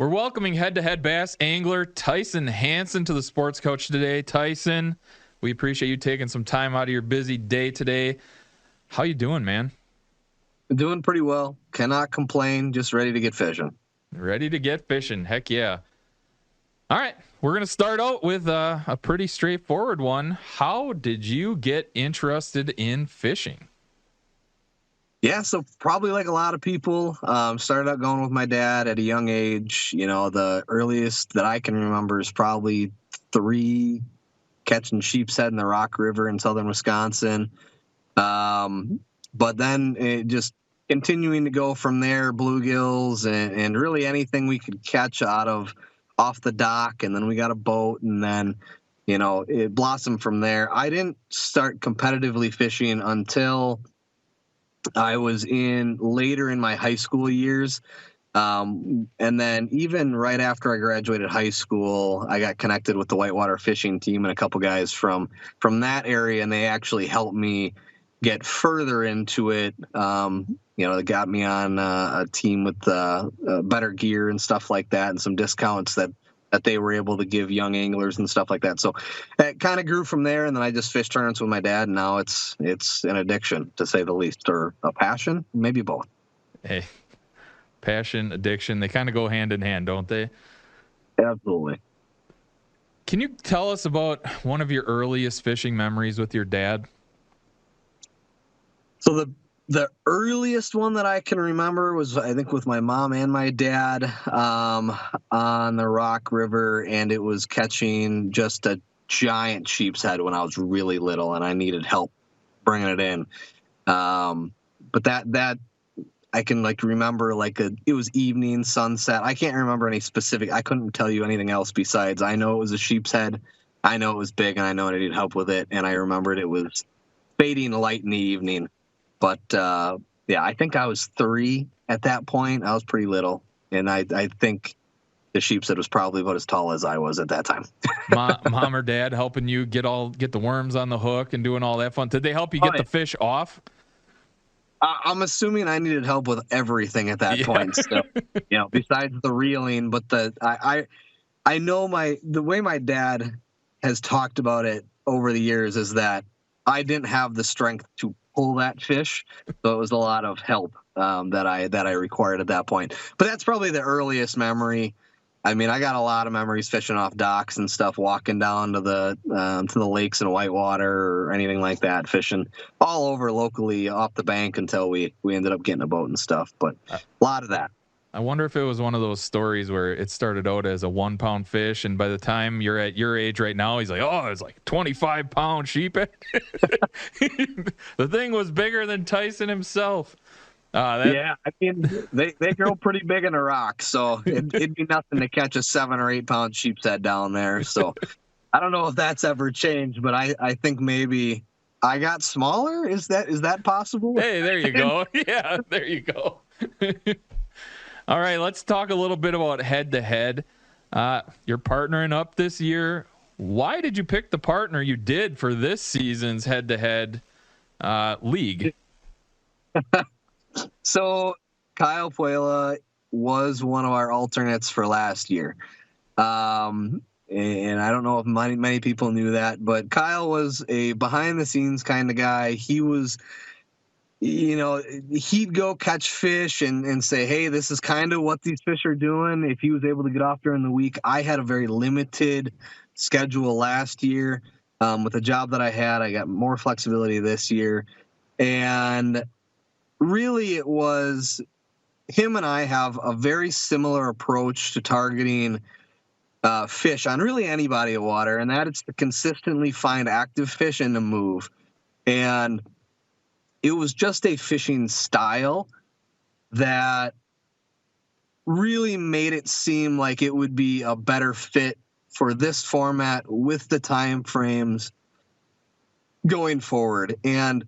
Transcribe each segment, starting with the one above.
We're welcoming head-to-head bass angler Tycian Hanson to the Sports Coach today. Tyson, we appreciate you taking some time out of your busy day today. How you doing, man? Doing pretty well. Cannot complain. Just ready to get fishing. Ready to get fishing. Heck yeah. All right. We're going to start out with a pretty straightforward one. How did you get interested in fishing? Yeah, so probably like a lot of people, started out going with my dad at a young age. You know, the earliest that I can remember is probably 3, catching sheep's head in the Rock River in southern Wisconsin. But then it just continuing to go from there, bluegills and really anything we could catch off the dock. And then we got a boat, and then, you know, it blossomed from there. I didn't start competitively fishing until I was later in my high school years. And then even right after I graduated high school, I got connected with the whitewater fishing team and a couple guys from that area, and they actually helped me get further into it. You know, they got me on a team with better gear and stuff like that, and some discounts that they were able to give young anglers and stuff like that. So it kind of grew from there, and then I just fished tournaments with my dad, and now it's an addiction, to say the least, or a passion, maybe both. Hey, passion, addiction, they kind of go hand in hand, don't they? Absolutely. Can you tell us about one of your earliest fishing memories with your dad? So the earliest one that I can remember was, I think, with my mom and my dad on the Rock River, and it was catching just a giant sheep's head when I was really little, and I needed help bringing it in. But that I can remember it was evening, sunset. I can't remember any specific. I couldn't tell you anything else besides I know it was a sheep's head. I know it was big, and I know I needed help with it, and I remembered it was fading light in the evening. But, yeah, I think I was 3 at that point. I was pretty little. And I think the sheep's head was probably about as tall as I was at that time. Mom or dad helping you get the worms on the hook and doing all that fun. Did they help you get the fish off? I'm assuming I needed help with everything at that point. So, you know, besides the reeling. But I know the way my dad has talked about it over the years is that I didn't have the strength to pull that fish, so it was a lot of help that I required at that point. But that's probably the earliest memory. I mean, I got a lot of memories fishing off docks and stuff, walking down to the lakes and whitewater or anything like that, fishing all over locally off the bank until we ended up getting a boat and stuff. But a lot of that. I wonder if it was one of those stories where it started out as a 1-pound fish, and by the time you're at your age right now, he's like, oh, it's like 25-pound sheephead. The thing was bigger than Tyson himself. Yeah, I mean, they grow pretty big in the rock, so it'd be nothing to catch a 7 or 8 pound sheep's head down there. So I don't know if that's ever changed, but I think maybe I got smaller. Is that possible? Hey, there you go. Yeah, there you go. All right, let's talk a little bit about head-to-head. You're partnering up this year. Why did you pick the partner you did for this season's head-to-head league? So Kyle Puela was one of our alternates for last year. And I don't know if many people knew that, but Kyle was a behind-the-scenes kind of guy. He was... You know, he'd go catch fish and say, hey, this is kind of what these fish are doing. If he was able to get off during the week, I had a very limited schedule last year. With the job that I had, I got more flexibility this year. And really it was him and I have a very similar approach to targeting fish on really any body of water, and that is to consistently find active fish and to move. And it was just a fishing style that really made it seem like it would be a better fit for this format with the time frames going forward. And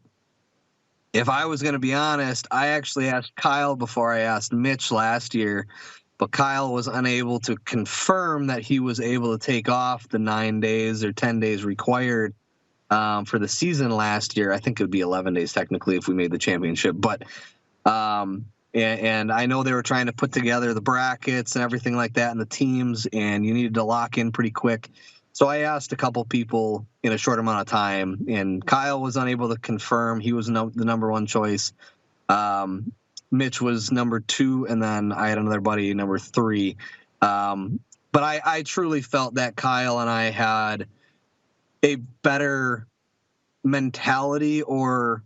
if I was going to be honest, I actually asked Kyle before I asked Mitch last year, but Kyle was unable to confirm that he was able to take off the 9 days or 10 days required for the season last year. I think it would be 11 days technically if we made the championship. But and I know they were trying to put together the brackets and everything like that and the teams, and you needed to lock in pretty quick. So I asked a couple people in a short amount of time, and Kyle was unable to confirm. He was the number one choice. Mitch was number 2, and then I had another buddy, number 3. But I truly felt that Kyle and I had a better mentality or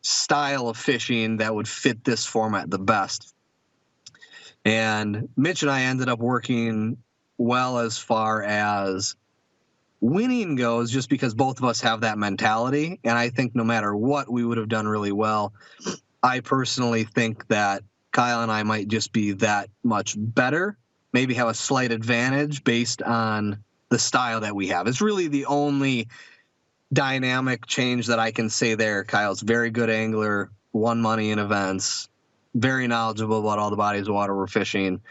style of fishing that would fit this format the best. And Mitch and I ended up working well as far as winning goes, just because both of us have that mentality. And I think no matter what, we would have done really well. I personally think that Kyle and I might just be that much better, maybe have a slight advantage based on the style that we have. It's really the only dynamic change that I can say there. Kyle's very good angler, won money in events, very knowledgeable about all the bodies of water we're fishing,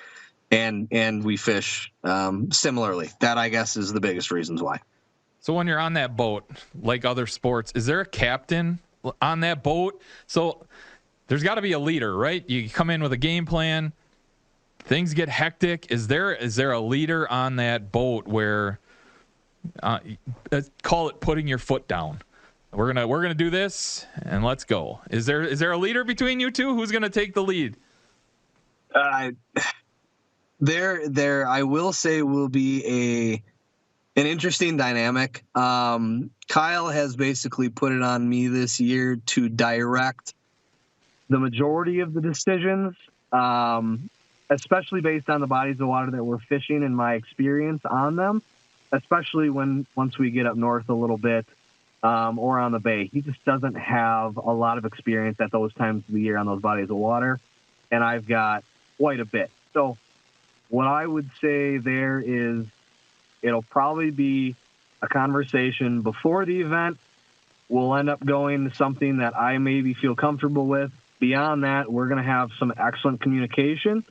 and we fish similarly. That, I guess, is the biggest reasons why. So when you're on that boat, like other sports, is there a captain on that boat? So there's got to be a leader, right? You come in with a game plan, things get hectic. Is there a leader on that boat where call it putting your foot down? We're gonna do this and let's go. Is there a leader between you two? Who's gonna take the lead? There I will say will be an interesting dynamic. Kyle has basically put it on me this year to direct the majority of the decisions, especially based on the bodies of water that we're fishing and my experience on them, especially once we get up north a little bit, or on the bay. He just doesn't have a lot of experience at those times of the year on those bodies of water, and I've got quite a bit. So what I would say there is it'll probably be a conversation before the event. We'll end up going to something that I maybe feel comfortable with. Beyond that, we're going to have some excellent communication.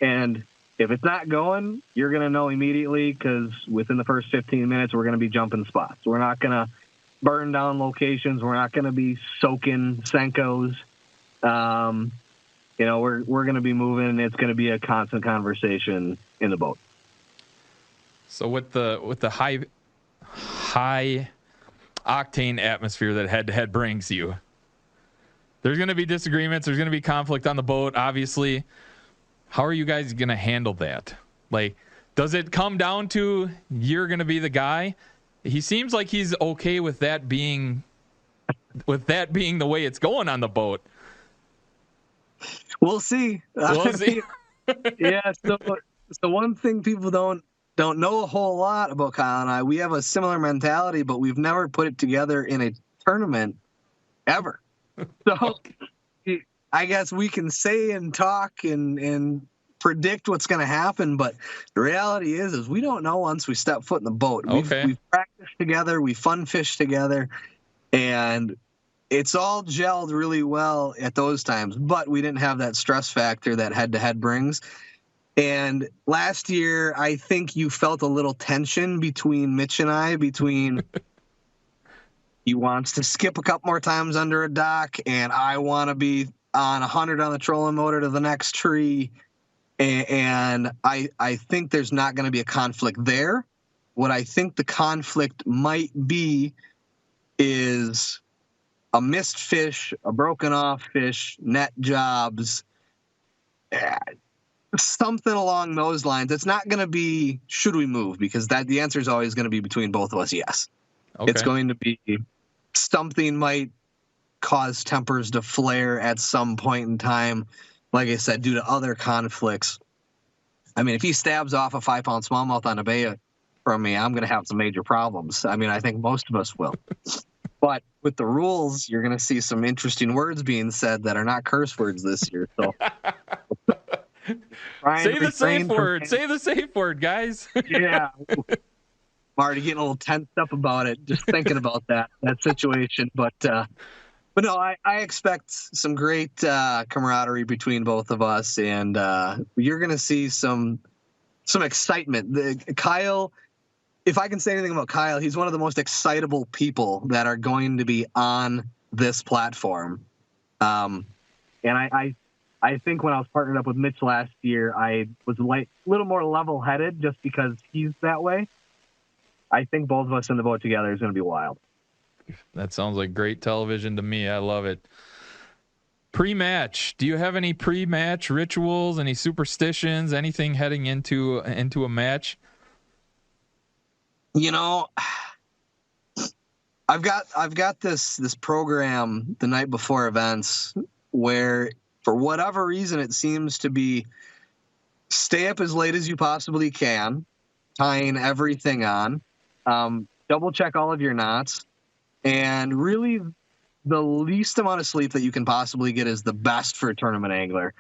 And if it's not going, you're going to know immediately, because within the first 15 minutes, we're going to be jumping spots. We're not going to burn down locations. We're not going to be soaking Senkos. We're going to be moving, and it's going to be a constant conversation in the boat. So with the high octane atmosphere that head-to-head brings you, there's going to be disagreements. There's going to be conflict on the boat, obviously. How are you guys going to handle that? Like, does it come down to you're going to be the guy? He seems like he's okay with that being the way it's going on the boat. We'll see. We'll see. Yeah. So one thing people don't know a whole lot about Kyle and I, we have a similar mentality, but we've never put it together in a tournament ever. So I guess we can say and talk and predict what's going to happen, but the reality is we don't know once we step foot in the boat. Okay. We've practiced together, we fun fish together, and it's all gelled really well at those times, but we didn't have that stress factor that head-to-head brings. And last year, I think you felt a little tension between Mitch and I, he wants to skip a couple more times under a dock, and I want to be on 100 on the trolling motor to the next tree. And I think there's not going to be a conflict there. What I think the conflict might be is a missed fish, a broken off fish, net jobs, something along those lines. It's not going to be, should we move? Because the answer is always going to be between both of us, yes. Okay. It's going to be something might cause tempers to flare at some point in time. Like I said, due to other conflicts. I mean, if he stabs off a 5-pound smallmouth on a bay from me, I'm going to have some major problems. I mean, I think most of us will. But with the rules, you're going to see some interesting words being said that are not curse words this year. So say the safe word. Say the safe word, guys. Yeah. I'm already getting a little tensed up about it, just thinking about that situation. But no, I expect some great camaraderie between both of us, and you're going to see some excitement. Kyle, if I can say anything about Kyle, he's one of the most excitable people that are going to be on this platform. And I think when I was partnered up with Mitch last year, I was a little more level-headed just because he's that way. I think both of us in the boat together is going to be wild. That sounds like great television to me. I love it. Pre-match. Do you have any pre-match rituals, any superstitions, anything heading into a match? You know, I've got this program the night before events where, for whatever reason, it seems to be stay up as late as you possibly can, tying everything on, double check all of your knots, and really the least amount of sleep that you can possibly get is the best for a tournament angler.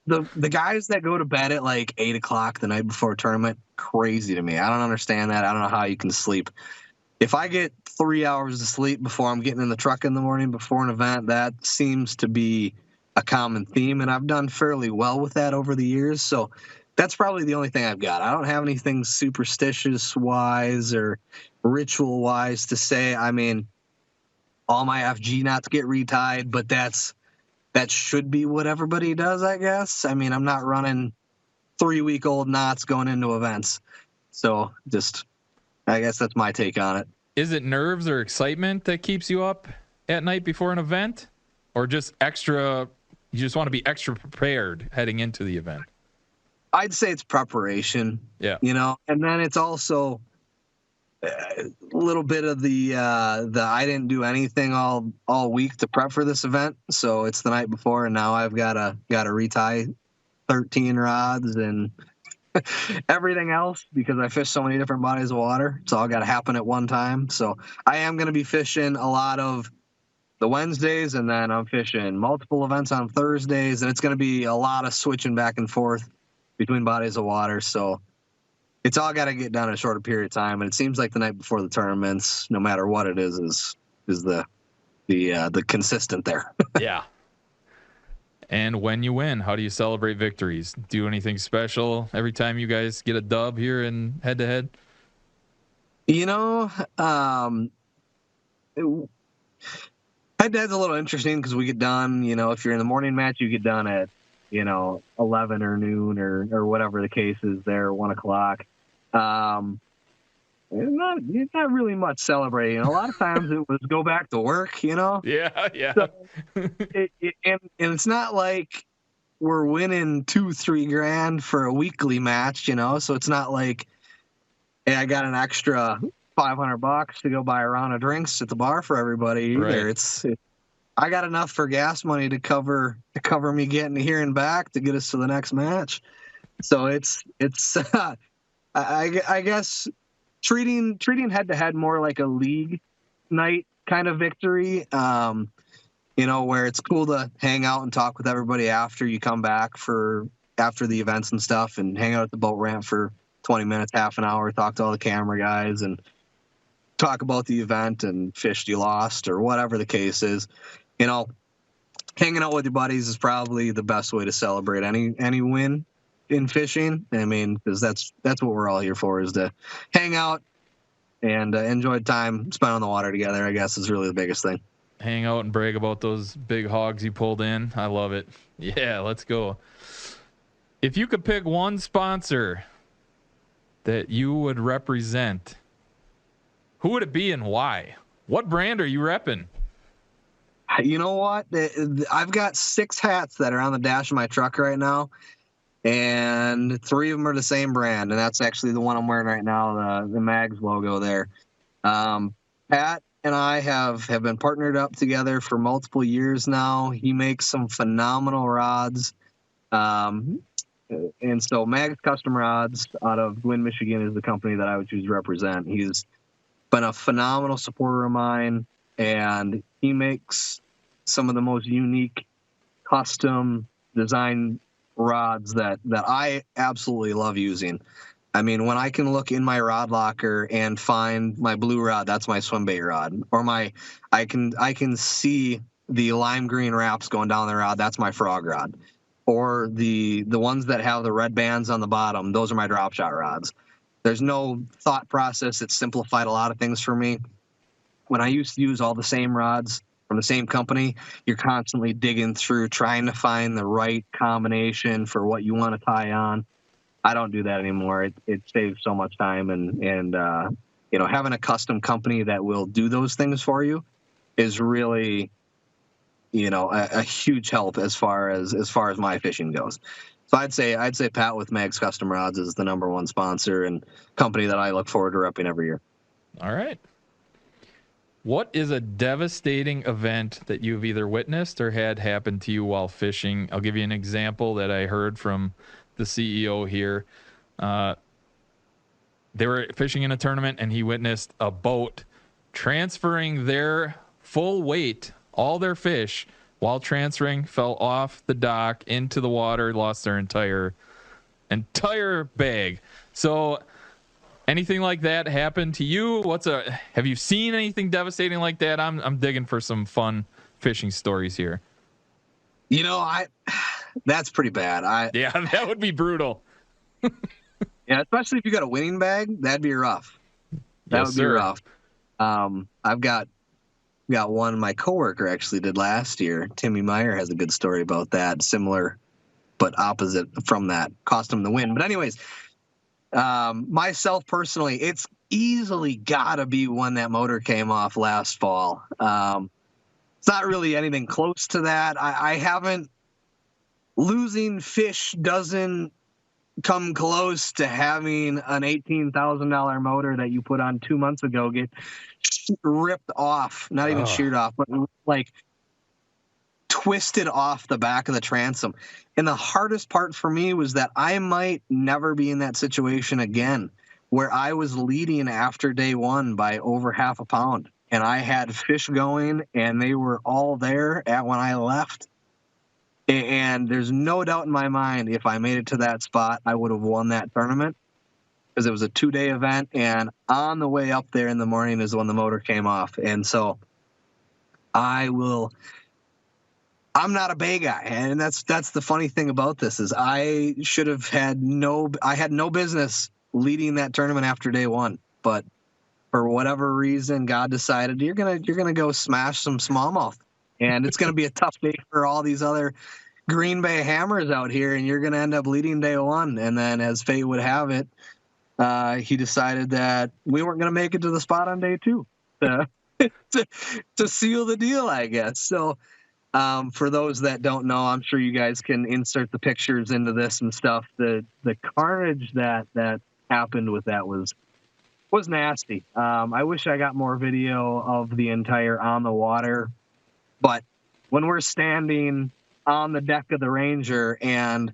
The guys that go to bed at like 8 o'clock the night before a tournament, crazy to me. I don't understand that. I don't know how you can sleep. If I get 3 hours of sleep before I'm getting in the truck in the morning before an event, that seems to be a common theme, and I've done fairly well with that over the years. So that's probably the only thing I've got. I don't have anything superstitious-wise or ritual-wise to say. I mean, all my FG knots get retied, but that should be what everybody does, I guess. I mean, I'm not running 3-week-old knots going into events. So I guess that's my take on it. Is it nerves or excitement that keeps you up at night before an event? Or just extra, you just want to be extra prepared heading into the event? I'd say it's preparation. Yeah. And then it's also a little bit of the I didn't do anything all week to prep for this event, so it's the night before, and now I've got to retie 13 rods and everything else because I fish so many different bodies of water. It's all got to happen at one time. So I am going to be fishing a lot of the Wednesdays, and then I'm fishing multiple events on Thursdays, and it's going to be a lot of switching back and forth between bodies of water. So it's all got to get done in a shorter period of time, and it seems like the night before the tournaments, no matter what it is the consistent there. Yeah. And when you win, how do you celebrate victories? Do anything special every time you guys get a dub here in head-to-head? Head-to-head's a little interesting because we get done, if you're in the morning match, you get done at 11 or noon or whatever the case is there, 1 o'clock. It's not really much celebrating. A lot of times it was go back to work, Yeah. So and it's not like we're winning $2-3 grand for a weekly match, so it's not like, hey, I got an extra $500 to go buy a round of drinks at the bar for everybody either. Right. I got enough for gas money to cover me getting here and back to get us to the next match. So it's I guess treating head-to-head more like a league night kind of victory, where it's cool to hang out and talk with everybody after you come back after the events and stuff, and hang out at the boat ramp for 20 minutes, half an hour, talk to all the camera guys and talk about the event and fished you lost or whatever the case is. Hanging out with your buddies is probably the best way to celebrate any win in fishing. I mean, because that's what we're all here for, is to hang out and enjoy time spent on the water together, I guess, is really the biggest thing. Hang out and brag about those big hogs you pulled in. I love it. Yeah, let's go. If you could pick one sponsor that you would represent, who would it be and why? What brand are you repping? You know what? I've got 6 hats that are on the dash of my truck right now, and 3 of them are the same brand, and that's actually the one I'm wearing right now, the Mags logo there. Pat and I have been partnered up together for multiple years now. He makes some phenomenal rods. And so Mags Custom Rods out of Gwinn, Michigan is the company that I would choose to represent. He's been a phenomenal supporter of mine, and he makes some of the most unique custom design rods that I absolutely love using. I mean, when I can look in my rod locker and find my blue rod, that's my swim bait rod. Or I can see the lime green wraps going down the rod, that's my frog rod. Or the ones that have the red bands on the bottom, those are my drop shot rods. There's no thought process. It's simplified a lot of things for me. When I used to use all the same rods from the same company, you're constantly digging through, trying to find the right combination for what you want to tie on. I don't do that anymore. It saves so much time, and having a custom company that will do those things for you is really, a huge help as far as my fishing goes. So I'd say Pat with Mag's Custom Rods is the number one sponsor and company that I look forward to repping every year. All right. What is a devastating event that you've either witnessed or had happen to you while fishing? I'll give you an example that I heard from the CEO here. They were fishing in a tournament, and he witnessed a boat transferring their full weight, all their fish, while transferring, fell off the dock into the water, lost their entire bag. So anything like that happen to you? Have you seen anything devastating like that? I'm digging for some fun fishing stories here. That's pretty bad. Yeah, that would be brutal. Yeah, especially if you got a winning bag, that'd be rough. That would be rough. I've got one my coworker actually did last year. Timmy Meyer has a good story about that, similar but opposite from that. Cost him the win. But anyways, myself personally, it's easily gotta be when that motor came off last fall. It's not really anything close to that. I haven't. Losing fish doesn't come close to having an $18,000 motor that you put on 2 months ago get ripped off, not even sheared off, but like twisted off the back of the transom. And the hardest part for me was that I might never be in that situation again, where I was leading after day one by over half a pound, and I had fish going, and they were all there when I left. And there's no doubt in my mind, if I made it to that spot, I would have won that tournament, because it was a 2-day event. And on the way up there in the morning is when the motor came off. And so I'm not a bay guy. And that's the funny thing about this is I had no business leading that tournament after day one. But for whatever reason, God decided you're going to go smash some smallmouth. And it's going to be a tough day for all these other Green Bay hammers out here, and you're going to end up leading day one. And then, as fate would have it, he decided that we weren't going to make it to the spot on day two to seal the deal, I guess. So for those that don't know, I'm sure you guys can insert the pictures into this and stuff. The carnage that happened with that was nasty. I wish I got more video of the entire on the water. But when we're standing on the deck of the Ranger and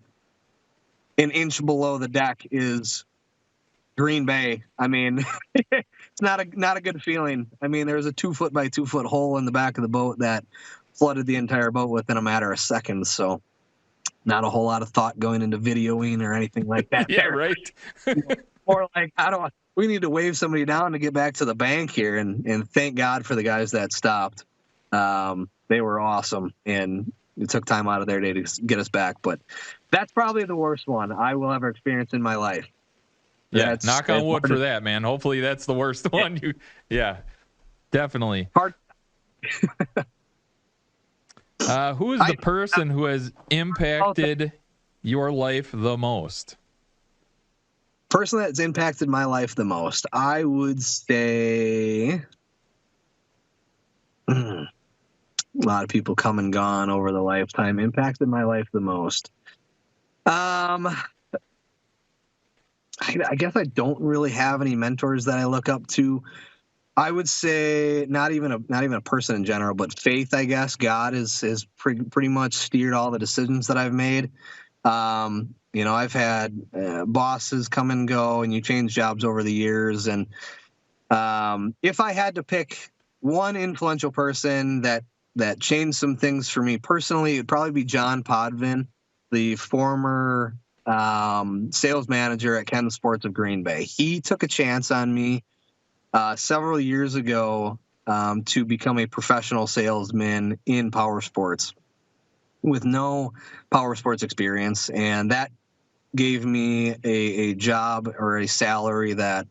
an inch below the deck is Green Bay, I mean, it's not a good feeling. I mean, there's a 2 foot by 2 foot hole in the back of the boat that flooded the entire boat within a matter of seconds. So not a whole lot of thought going into videoing or anything like that. Yeah, right. Or like, we need to wave somebody down to get back to the bank here. And thank God for the guys that stopped. They were awesome, and it took time out of their day to get us back. But that's probably the worst one I will ever experience in my life. Yeah, knock on wood for that, man. Hopefully that's the worst one. Yeah, definitely. Hard. Who is the person who has impacted your life the most? Person that's impacted my life the most, I would say... A lot of people come and gone over the lifetime. Impacted my life the most. I guess I don't really have any mentors that I look up to. I would say not even a person in general, but faith. I guess God has pretty much steered all the decisions that I've made. I've had bosses come and go, and you change jobs over the years. And if I had to pick one influential person that changed some things for me personally, it'd probably be John Podvin, the former sales manager at Ken Sports of Green Bay. He took a chance on me several years ago to become a professional salesman in power sports with no power sports experience. And that gave me a job or a salary that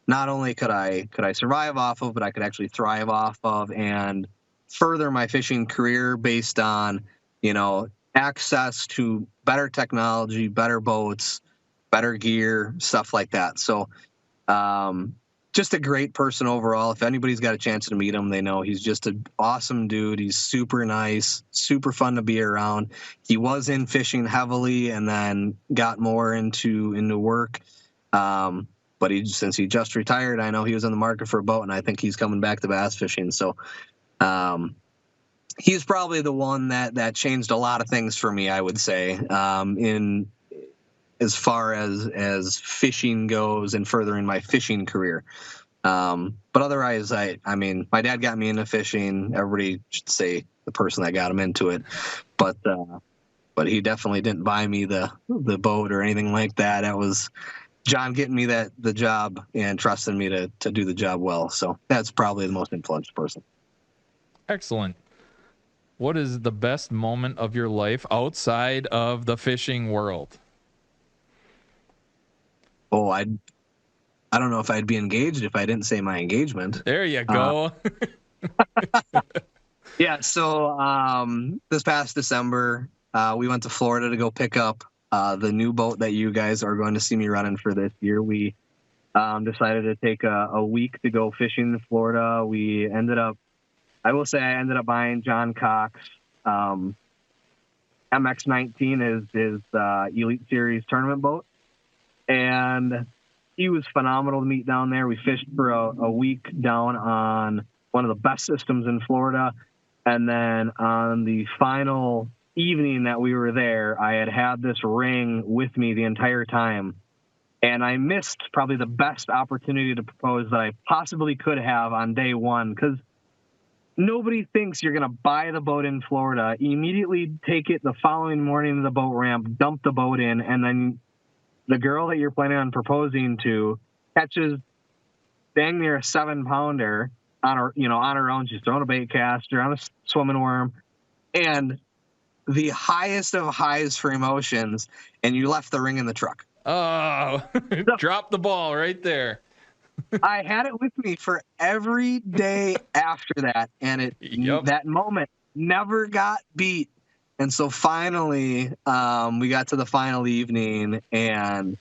not only could I survive off of, but I could actually thrive off of. And further my fishing career based on, access to better technology, better boats, better gear, stuff like that. So, just a great person overall. If anybody's got a chance to meet him, they know he's just an awesome dude. He's super nice, super fun to be around. He was in fishing heavily and then got more into work. But since he just retired, I know he was in the market for a boat, and I think he's coming back to bass fishing. So he's probably the one that changed a lot of things for me, I would say, in as far as fishing goes and furthering my fishing career. But otherwise, I mean, my dad got me into fishing. Everybody should say the person that got him into it, but he definitely didn't buy me the boat or anything like that. That was John getting me the job and trusting me to do the job well. So that's probably the most influential person. Excellent. What is the best moment of your life outside of the fishing world? Oh, I don't know if I'd be engaged if I didn't say my engagement. There you go. Yeah. So this past December, we went to Florida to go pick up the new boat that you guys are going to see me running for this year. We decided to take a week to go fishing in Florida. I will say I ended up buying John Cox MX-19 is Elite Series tournament boat. And he was phenomenal to meet down there. We fished for a week down on one of the best systems in Florida. And then on the final evening that we were there, I had this ring with me the entire time. And I missed probably the best opportunity to propose that I possibly could have on day one, because nobody thinks you're going to buy the boat in Florida, immediately take it the following morning to the boat ramp, dump the boat in, and then the girl that you're planning on proposing to catches dang near a 7-pounder on her own. She's throwing a bait caster on a swimming worm, and the highest of highs for emotions, and you left the ring in the truck. Oh, drop the ball right there. I had it with me for every day after that, and that moment never got beat. And so finally, we got to the final evening, and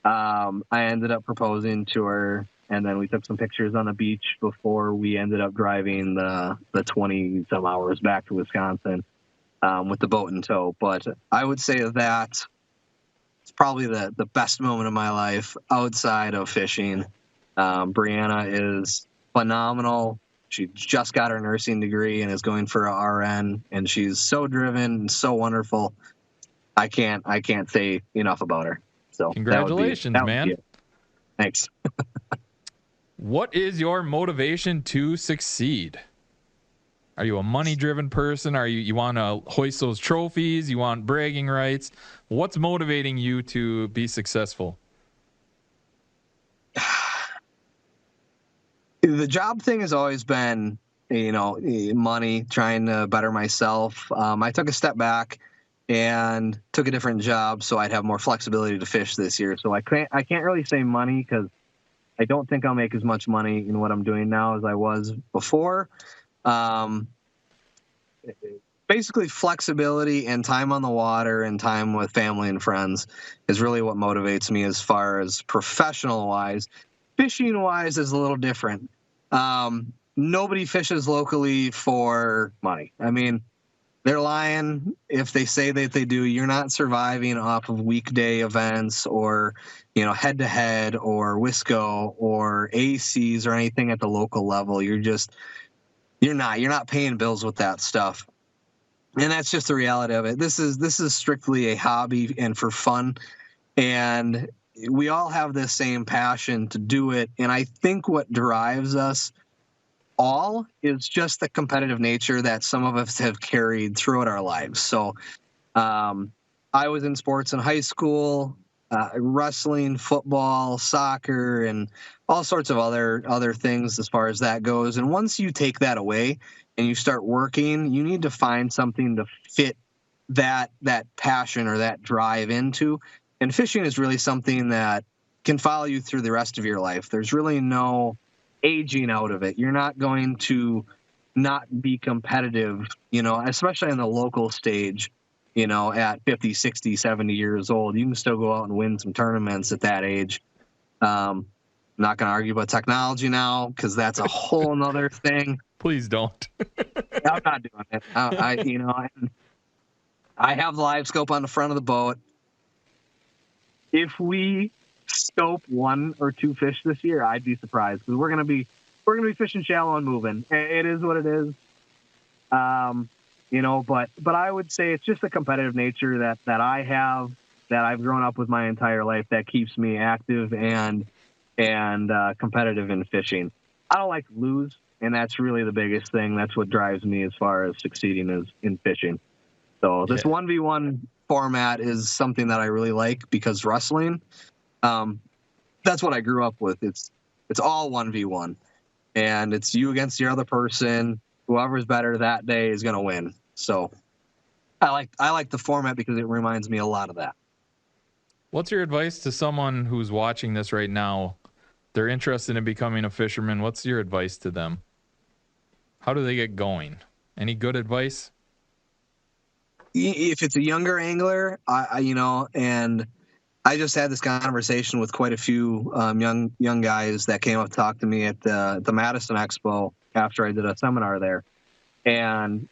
I ended up proposing to her, and then we took some pictures on the beach before we ended up driving the 20-some hours back to Wisconsin with the boat in tow. But I would say that it's probably the best moment of my life outside of fishing. Brianna is phenomenal. She just got her nursing degree and is going for a RN, and she's so driven and so wonderful. I can't say enough about her. So congratulations, man. Thanks. What is your motivation to succeed? Are you a money-driven person? Are you want to hoist those trophies? You want bragging rights? What's motivating you to be successful? The job thing has always been, money, trying to better myself. I took a step back and took a different job so I'd have more flexibility to fish this year. So I can't really say money, because I don't think I'll make as much money in what I'm doing now as I was before. Basically, flexibility and time on the water and time with family and friends is really what motivates me as far as professional-wise. Fishing-wise is a little different. Nobody fishes locally for money. I mean, they're lying if they say that they do. You're not surviving off of weekday events or, head-to-head or Wisco or ACs or anything at the local level. You're not paying bills with that stuff. And that's just the reality of it. This is strictly a hobby and for fun. And we all have this same passion to do it. And I think what drives us all is just the competitive nature that some of us have carried throughout our lives. So I was in sports in high school, wrestling, football, soccer, and all sorts of other things as far as that goes. And once you take that away and you start working, you need to find something to fit that passion or that drive into. And fishing is really something that can follow you through the rest of your life. There's really no aging out of it. You're not going to not be competitive, especially in the local stage, at 50, 60, 70 years old. You can still go out and win some tournaments at that age. Not going to argue about technology now because that's a whole nother thing. Please don't. I'm not doing it. I have the live scope on the front of the boat. If we scope 1 or 2 fish this year, I'd be surprised because we're gonna be fishing shallow and moving. It is what it is. But I would say it's just the competitive nature that I have, that I've grown up with my entire life, that keeps me active and competitive in fishing. I don't like to lose, and that's really the biggest thing. That's what drives me as far as succeeding is in fishing. So this 1v1 format is something that I really like because wrestling, that's what I grew up with. It's all 1v1, and it's you against the other person. Whoever's better that day is going to win. So I like the format because it reminds me a lot of that. What's your advice to someone who's watching this right now? They're interested in becoming a fisherman. What's your advice to them? How do they get going? Any good advice? If it's a younger angler, and I just had this conversation with quite a few young guys that came up to talk to me at the Madison Expo after I did a seminar there, and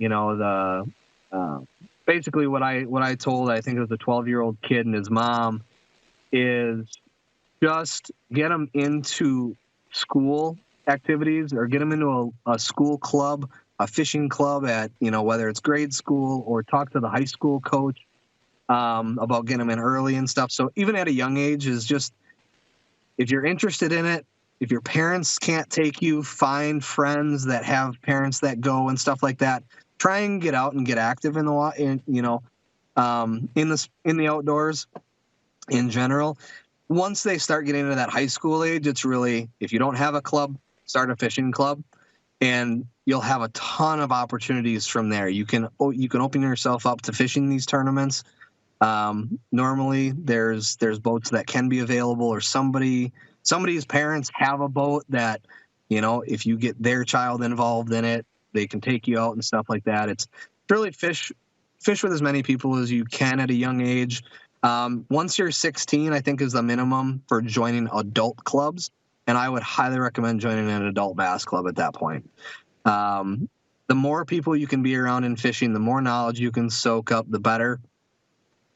basically what I told, I think it was a 12-year-old kid and his mom, is just get them into school activities or get them into a school club, a fishing club at, whether it's grade school, or talk to the high school coach about getting them in early and stuff. So even at a young age is just, if you're interested in it, if your parents can't take you, find friends that have parents that go and stuff like that. Try and get out and get active in the in the outdoors in general. Once they start getting into that high school age, it's really, if you don't have a club, start a fishing club, and you'll have a ton of opportunities from there. You can open yourself up to fishing these tournaments. Normally there's boats that can be available, or somebody's parents have a boat that, if you get their child involved in it, they can take you out and stuff like that. It's really fish with as many people as you can at a young age. Once you're 16, I think is the minimum for joining adult clubs. And I would highly recommend joining an adult bass club at that point. The more people you can be around in fishing, the more knowledge you can soak up, the better.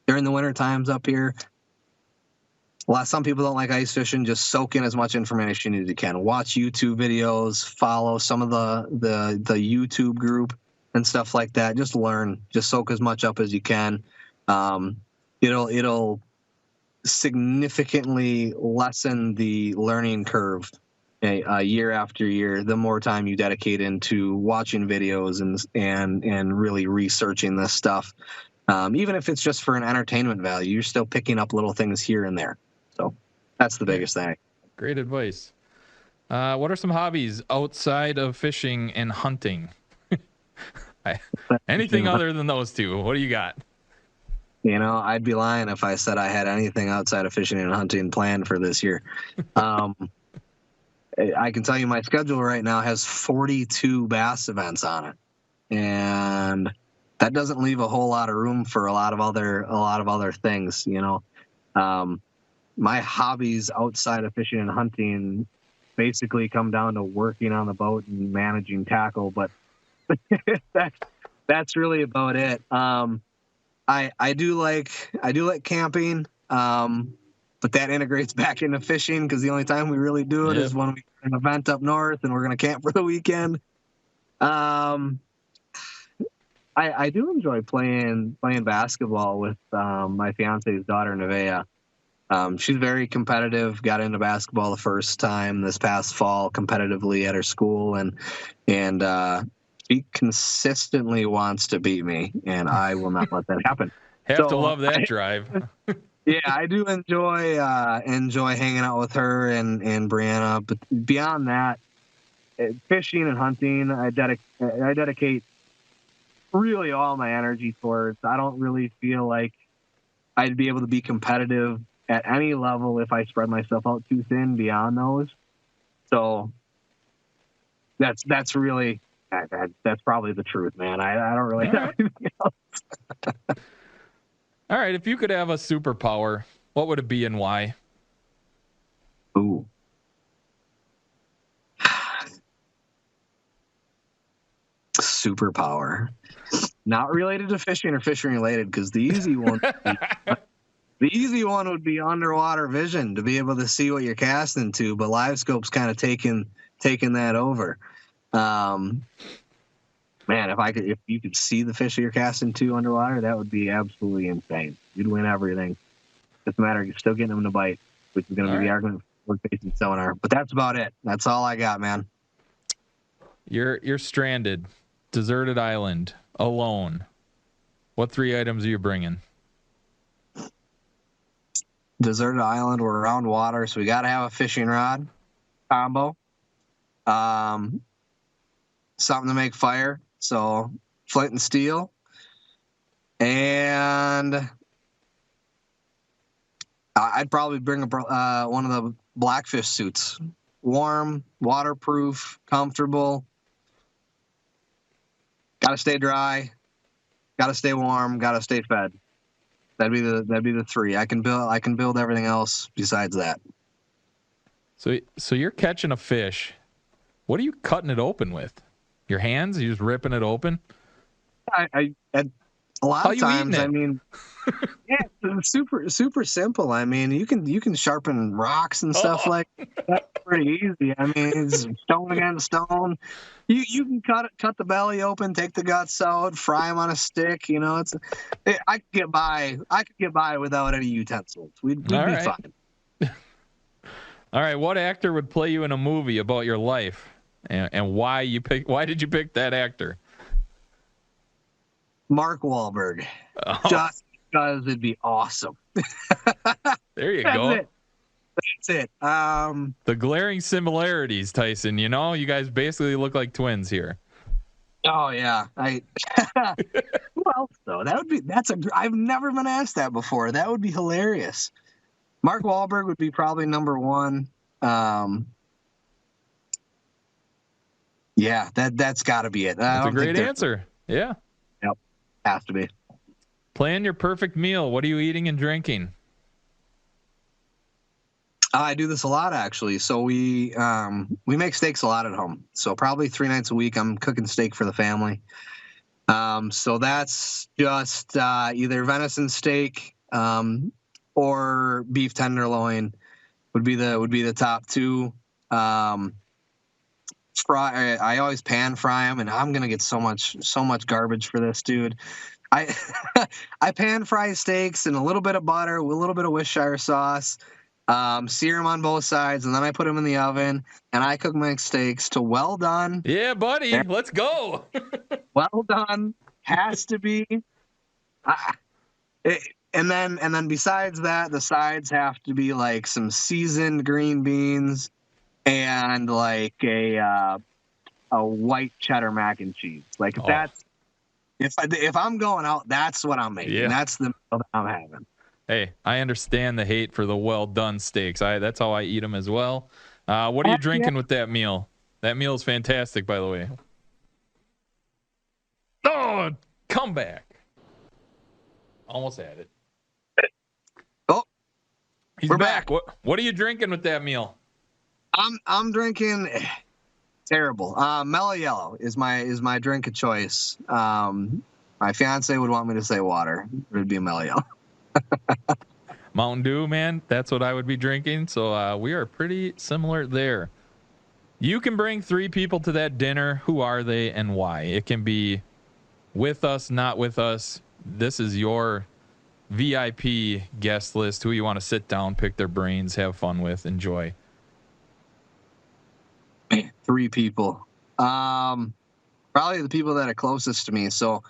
During the winter times up here, some people don't like ice fishing. Just soak in as much information as you can. Watch YouTube videos, follow some of the YouTube group and stuff like that. Just learn. Just soak as much up as you can. It'll significantly lessen the learning curve year after year, the more time you dedicate into watching videos and really researching this stuff. Even if it's just for an entertainment value, you're still picking up little things here and there. So that's the biggest thing. Great advice. What are some hobbies outside of fishing and hunting? Anything other than those two? What do you got? I'd be lying if I said I had anything outside of fishing and hunting planned for this year. I can tell you my schedule right now has 42 bass events on it, and that doesn't leave a whole lot of room for a lot of other things. My hobbies outside of fishing and hunting basically come down to working on the boat and managing tackle, but that's really about it. I do like camping, but that integrates back into fishing because the only time we really do it is when we have an event up north and we're going to camp for the weekend. I do enjoy playing basketball with my fiance's daughter, Nevaeh. She's very competitive, got into basketball the first time this past fall competitively at her school, and she consistently wants to beat me, and I will not let that happen. Have to love that drive. Yeah, I do enjoy hanging out with her and Brianna, but beyond that, fishing and hunting, I dedicate really all my energy towards. I don't really feel like I'd be able to be competitive at any level if I spread myself out too thin beyond those. So that's really That's probably the truth, man. I don't really All have right. anything else. All right. If you could have a superpower, what would it be and why? Ooh. Superpower. Not related to fishing or fishing related, because the easy one would be underwater vision, to be able to see what you're casting to, but live scope's kind of taking that over. Man, if you could see the fish that you're casting to underwater, that would be absolutely insane. You'd win everything. Doesn't matter, you're still getting them to bite, which is going to be the argument for facing sonar. But that's about it. That's all I got, man. You're stranded, deserted island, alone. What 3 items are you bringing? Deserted island, we're around water, so we got to have a fishing rod combo. Something to make fire, so flint and steel, and I'd probably bring one of the blackfish suits. Warm, waterproof, comfortable. Got to stay dry. Got to stay warm. Got to stay fed. That'd be the 3. I can build everything else besides that. So you're catching a fish. What are you cutting it open with? Your hands? You just ripping it open? A lot of times, I mean, yeah, it's super simple. I mean, you can sharpen rocks and stuff like that. That's pretty easy. I mean, it's stone against stone. You can cut the belly open, take the guts out, fry them on a stick. You know, I could get by without any utensils. We'd be fine. All right, what actor would play you in a movie about your life, and why did you pick that actor? Mark Wahlberg. Oh. Just because it'd be awesome. There you go. That's it. The glaring similarities, Tyson. You know, you guys basically look like twins here. Oh yeah. Who else though? I've never been asked that before. That would be hilarious. Mark Wahlberg would be probably number 1. Yeah, that's got to be it. That's a great answer. Yeah. Yep. Has to be. Plan your perfect meal. What are you eating and drinking? I do this a lot, actually. So we make steaks a lot at home. So probably 3 nights a week, I'm cooking steak for the family. So that's just either venison steak or beef tenderloin would be the top 2. I always pan fry them, and I'm gonna get so much garbage for this, dude. I pan fry steaks in a little bit of butter with a little bit of Worcestershire sauce. Sear them on both sides, and then I put them in the oven, and I cook my steaks to well done. Yeah, buddy, let's go. Well done has to be. And then besides that, the sides have to be like some seasoned green beans and like a white cheddar mac and cheese. Like if I'm going out, that's what I'm making. Yeah. That's the meal that I'm having. Hey, I understand the hate for the well-done steaks. That's how I eat them as well. What are you drinking with that meal? That meal is fantastic, by the way. Oh, come back. Almost had it. Oh, we're back. What are you drinking with that meal? I'm drinking terrible. Mellow Yellow is my drink of choice. My fiance would want me to say water. It would be a Mellow Yellow. Mountain Dew, man, that's what I would be drinking. So we are pretty similar there. You can bring 3 people to that dinner. Who are they and why? It can be with us, not with us. This is your VIP guest list. Who you want to sit down, pick their brains, have fun with, enjoy. 3 people. Probably the people that are closest to me. So,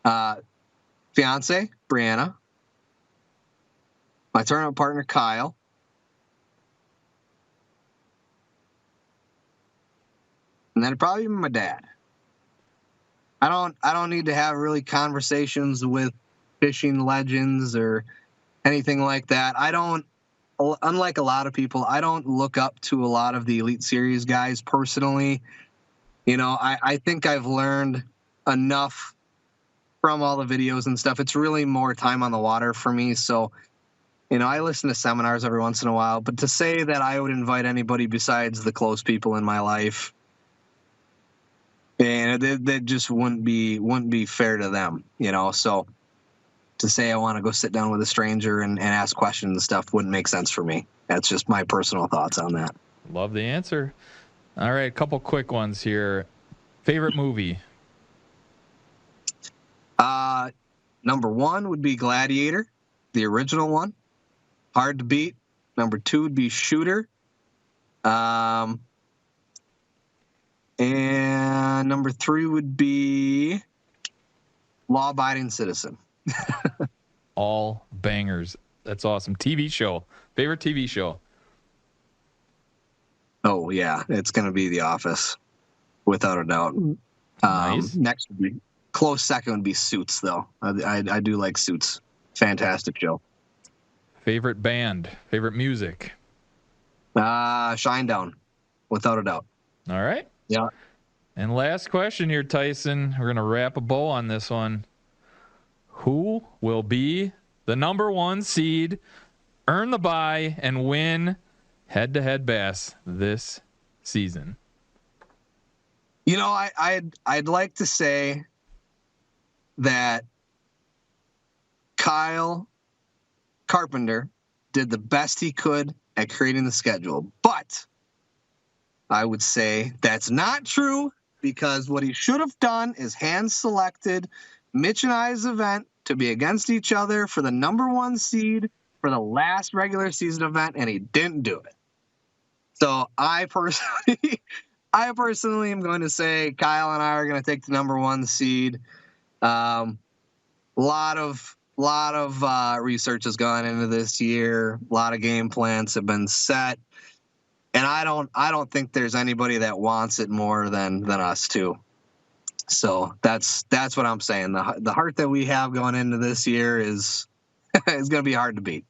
fiance Brianna. My tournament partner, Kyle. And then probably my dad. I don't need to have really conversations with fishing legends or anything like that. Unlike a lot of people, I don't look up to a lot of the Elite Series guys personally. I think I've learned enough from all the videos and stuff. It's really more time on the water for me. So, I listen to seminars every once in a while, but to say that I would invite anybody besides the close people in my life, and that just wouldn't be fair to them, So to say I want to go sit down with a stranger and ask questions and stuff wouldn't make sense for me. That's just my personal thoughts on that. Love the answer. All right, a couple quick ones here. Favorite movie? Number 1 would be Gladiator, the original one. Hard to beat. Number 2 would be Shooter. And number 3 would be Law Abiding Citizen. All bangers. That's awesome. TV show. Favorite TV show? Oh, yeah. It's going to be The Office, without a doubt. Nice. Next would be, close second would be Suits, though. I do like Suits. Fantastic show. Favorite band? Favorite music? Shinedown, without a doubt. All right. Yeah. And last question here, Tyson. We're going to wrap a bow on this one. Who will be the number 1 seed, earn the bye, and win head-to-head bass this season? I'd like to say that Kyle Carpenter did the best he could at creating the schedule, but I would say that's not true, because what he should have done is hand-selected Mitch and I's event to be against each other for the number 1 seed for the last regular season event, and he didn't do it. So I personally am going to say Kyle and I are going to take the number 1 seed. Lot of research has gone into this year. A lot of game plans have been set, and I don't think there's anybody that wants it more than us too. So that's what I'm saying. The heart that we have going into this year is going to be hard to beat.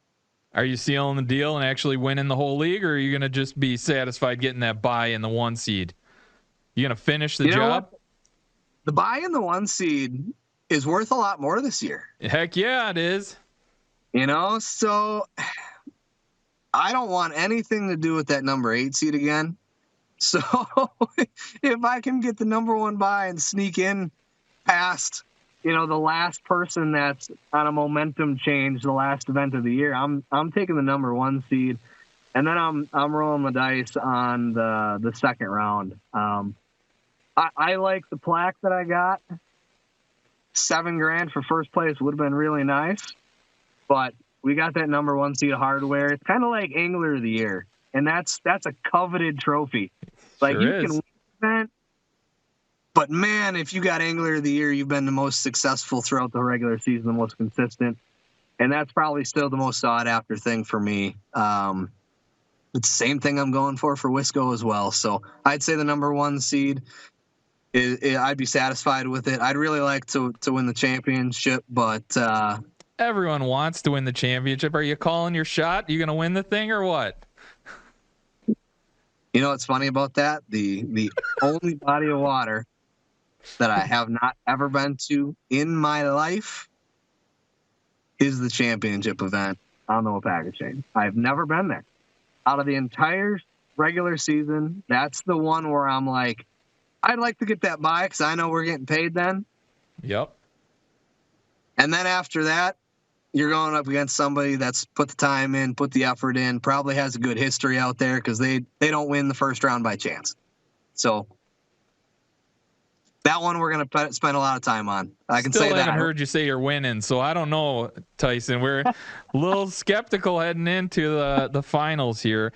Are you sealing the deal and actually winning the whole league, or are you going to just be satisfied getting that bye in the 1 seed? You going to finish the job? What? The bye in the 1 seed is worth a lot more this year. Heck yeah, it is. So I don't want anything to do with that number 8 seed again. So if I can get the number 1 bye and sneak in past, the last person that's on a momentum change, the last event of the year, I'm taking the number 1 seed, and then I'm rolling the dice on the second round. I like the plaque that I got. $7,000 for first place would have been really nice, but we got that number 1 seed hardware. It's kind of like Angler of the Year, and that's a coveted trophy. Like, sure, you is. can win that, but man, if you got Angler of the Year, you've been the most successful throughout the regular season, the most consistent, and that's probably still the most sought after thing for me. It's the same thing I'm going for Wisco as well. So I'd say the number 1 seed. I'd be satisfied with it. I'd really like to win the championship, but everyone wants to win the championship. Are you calling your shot? You going to win the thing or what? You know what's funny about that? The only body of water that I have not ever been to in my life is the championship event on the Wapaka chain. I've never been there. Out of the entire regular season, that's the one where I'm like, I'd like to get that bye because I know we're getting paid then. Yep. And then after that, you're going up against somebody that's put the time in, put the effort in, probably has a good history out there because they don't win the first round by chance. So that one we're going to spend a lot of time on. I can say that. I haven't heard you say you're winning, so I don't know, Tyson. We're a little skeptical heading into the finals here.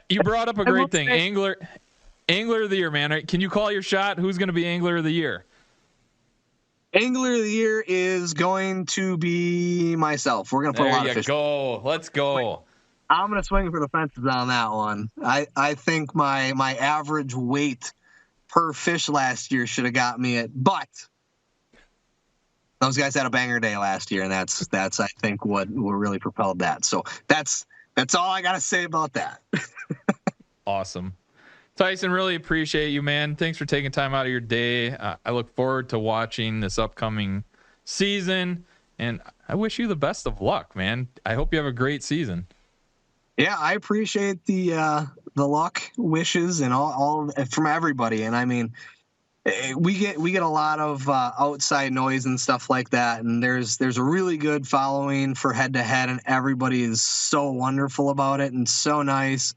You brought up a great thing. Angler of the Year, man. Can you call your shot? Who's going to be Angler of the Year? Angler of the Year is going to be myself. We're going to put a lot of fish. There you go. Let's go. I'm going to swing for the fences on that one. I think my average weight per fish last year should have got me it, but those guys had a banger day last year, and that's I think what really propelled that. So that's all I got to say about that. Awesome. Tyson, really appreciate you, man. Thanks for taking time out of your day. I look forward to watching this upcoming season, and I wish you the best of luck, man. I hope you have a great season. Yeah, I appreciate the luck wishes and all from everybody. And I mean, we get a lot of outside noise and stuff like that. And there's a really good following for head to head, and everybody is so wonderful about it and so nice.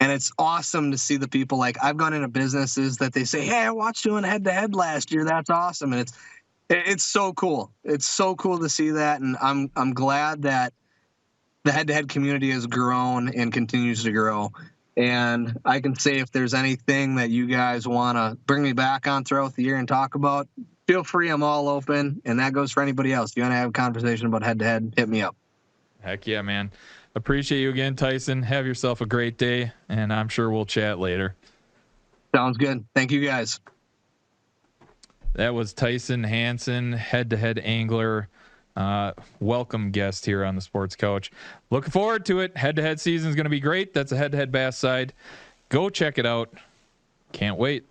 And it's awesome to see the people. Like, I've gone into businesses that they say, "Hey, I watched you on head to head last year. That's awesome." And it's so cool. It's so cool to see that, and I'm glad that the head-to-head community has grown and continues to grow. And I can say, if there's anything that you guys want to bring me back on throughout the year and talk about, feel free. I'm all open, and that goes for anybody else. If you want to have a conversation about head-to-head, hit me up. Heck yeah, man. Appreciate you again, Tyson. Have yourself a great day, and I'm sure we'll chat later. Sounds good. Thank you, guys. That was Tycian Hanson, head-to-head angler. Welcome guest here on the Sports Couch. Looking forward to it. Head-to-head season is going to be great. That's a head-to-head bass side. Go check it out. Can't wait.